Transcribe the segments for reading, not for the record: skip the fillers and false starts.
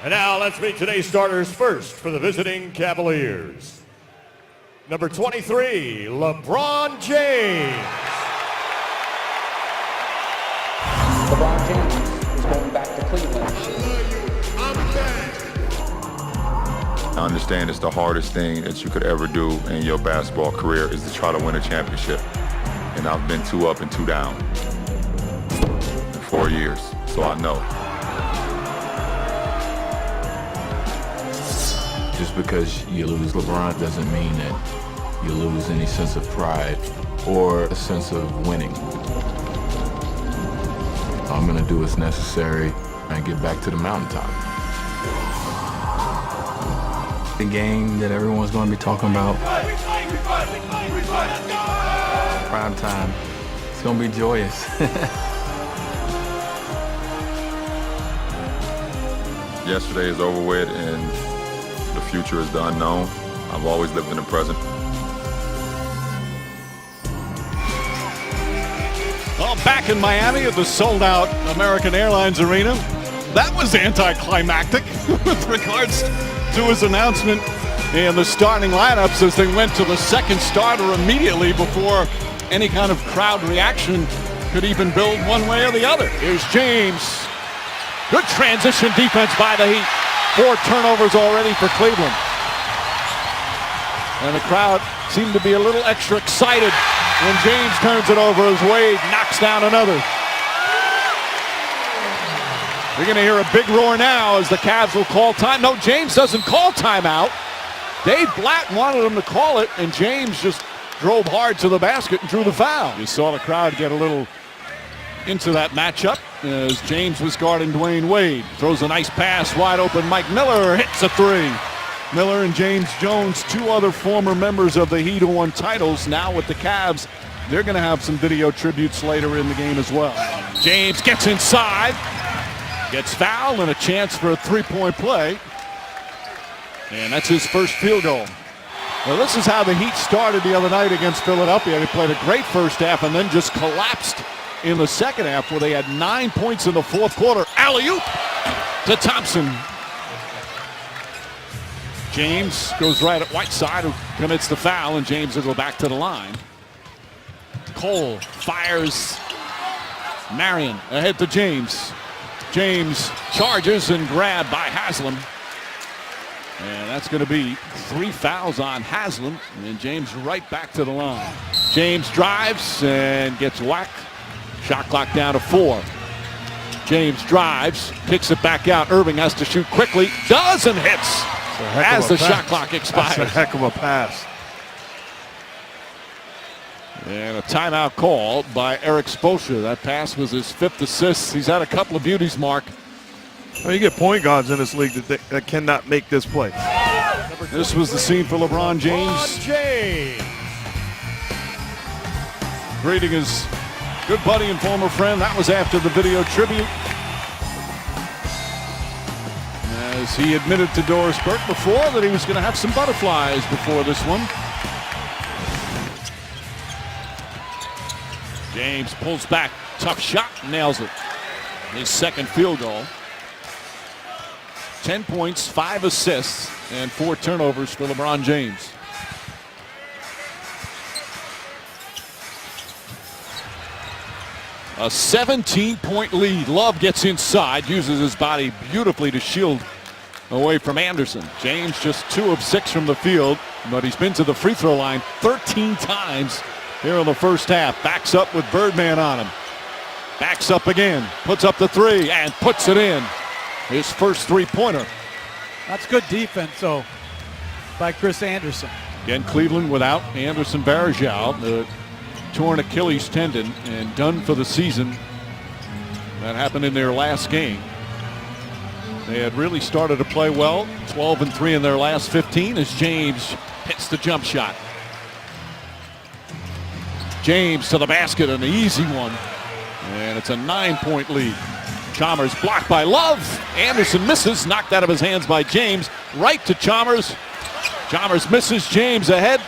And now let's meet today's starters first for the visiting Cavaliers. Number 23, LeBron James. LeBron James is going back to Cleveland. I understand it's the hardest thing that you could ever do in your basketball career is to try to win a championship. And I've been 2 up and 2 down in 4 years, so I know. Just because you lose LeBron doesn't mean that you lose any sense of pride or a sense of winning. I'm gonna do what's necessary and get back to the mountaintop. The game that everyone's gonna be talking about. Prime time. It's gonna be joyous. Yesterday is over with and the future is the unknown. I've always lived in the present. Well, back in Miami at the sold-out American Airlines Arena, that was anticlimactic with regards to his announcement and the starting lineups as they went to the second starter immediately before any kind of crowd reaction could even build one way or the other. Here's James. Good transition defense by the Heat. 4 turnovers already for Cleveland. And the crowd seemed to be a little extra excited when James turns it over as Wade knocks down another. You're going to hear a big roar now as the Cavs will call time. No, James doesn't call timeout. Dave Blatt wanted him to call it, and James just drove hard to the basket and drew the foul. You saw the crowd get a little into that matchup as James was guarding Dwyane Wade. Throws a nice pass, wide open. Mike Miller hits a 3. Miller and James Jones, 2 other former members of the Heat who won titles, now with the Cavs. They're going to have some video tributes later in the game as well. James gets inside, gets fouled, and a chance for a 3-point play. And that's his first field goal. Well, this is how the Heat started the other night against Philadelphia. They played a great first half and then just collapsed in the second half where they had 9 points in the fourth quarter. Alley-oop to Thompson. James goes right at Whiteside, who commits the foul, and James will go back to the line. Cole fires Marion ahead to James. James charges and grabbed by Haslam. And that's going to be 3 fouls on Haslam, and James right back to the line. James drives and gets whacked. Shot clock down to 4. James drives, kicks it back out. Irving has to shoot quickly, does, and hits as the shot clock expires. That's a heck of a pass. And a timeout call by Eric Spoelstra. That pass was his 5th assist. He's had a couple of beauties, Mark. Well, you get point guards in this league that cannot make this play. This was the scene for LeBron James. LeBron James. Greeting his good buddy and former friend. That was after the video tribute. As he admitted to Doris Burke before that he was going to have some butterflies before this one. James pulls back. Tough shot. Nails it. His second field goal. 10 points, 5 assists, and 4 turnovers for LeBron James. A 17-point lead. Love gets inside, uses his body beautifully to shield away from Anderson. James just 2 of 6 from the field, but he's been to the free throw line 13 times here in the first half. Backs up with Birdman on him. Backs up again, puts up the 3, and puts it in. His first 3-pointer. That's good defense, though, by Chris Anderson. Again, Cleveland without Anderson Varezhao, the torn Achilles tendon, and done for the season. That happened in their last game. They had really started to play well, 12-3 in their last 15 as James hits the jump shot. James to the basket, an easy one, and it's a 9-point lead. Chalmers blocked by Love. Anderson misses, knocked out of his hands by James. Right to Chalmers. Chalmers misses, James ahead.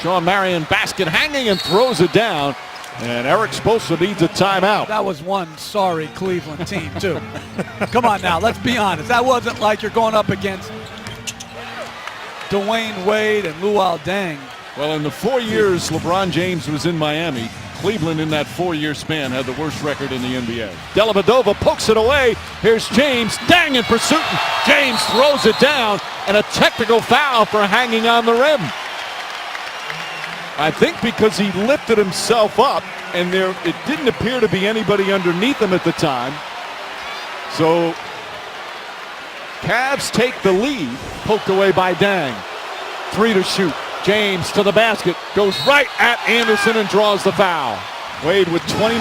Shawn Marion basket hanging and throws it down. And Eric Spoelstra needs a timeout. That was one sorry Cleveland team, too. Come on now, let's be honest. That wasn't like you're going up against Dwyane Wade and Luol Deng. Well, in the 4 years LeBron James was in Miami, Cleveland in that 4-year span had the worst record in the NBA. Dellavedova pokes it away. Here's James. Dang in pursuit. James throws it down, and a technical foul for hanging on the rim. I think because he lifted himself up, and it didn't appear to be anybody underneath him at the time. So Cavs take the lead, poked away by Dang. 3 to shoot. James to the basket, goes right at Anderson and draws the foul. Wade with 29,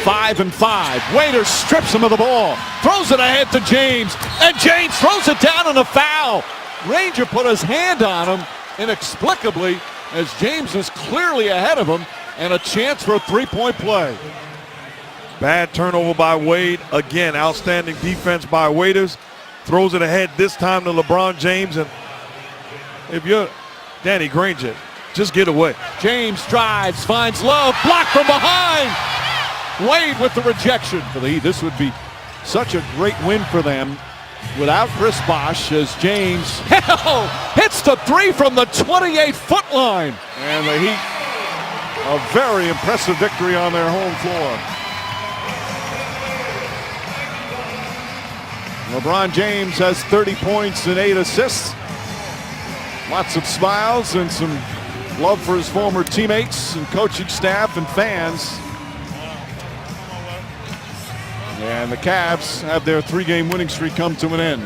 5 and 5. Waiter strips him of the ball, throws it ahead to James, and James throws it down on a foul. Ranger put his hand on him inexplicably as James is clearly ahead of him, and a chance for a three-point play. Bad turnover by Wade. Again, outstanding defense by Waiters. Throws it ahead this time to LeBron James. And if you're Danny Granger, just get away. James drives, finds Love, blocked from behind. Wade with the rejection for the Heat. This would be such a great win for them without Chris Bosh as James hits the 3 from the 28-foot line. And the Heat, a very impressive victory on their home floor. LeBron James has 30 points and 8 assists. Lots of smiles and some love for his former teammates and coaching staff and fans. And the Cavs have their 3-game winning streak come to an end.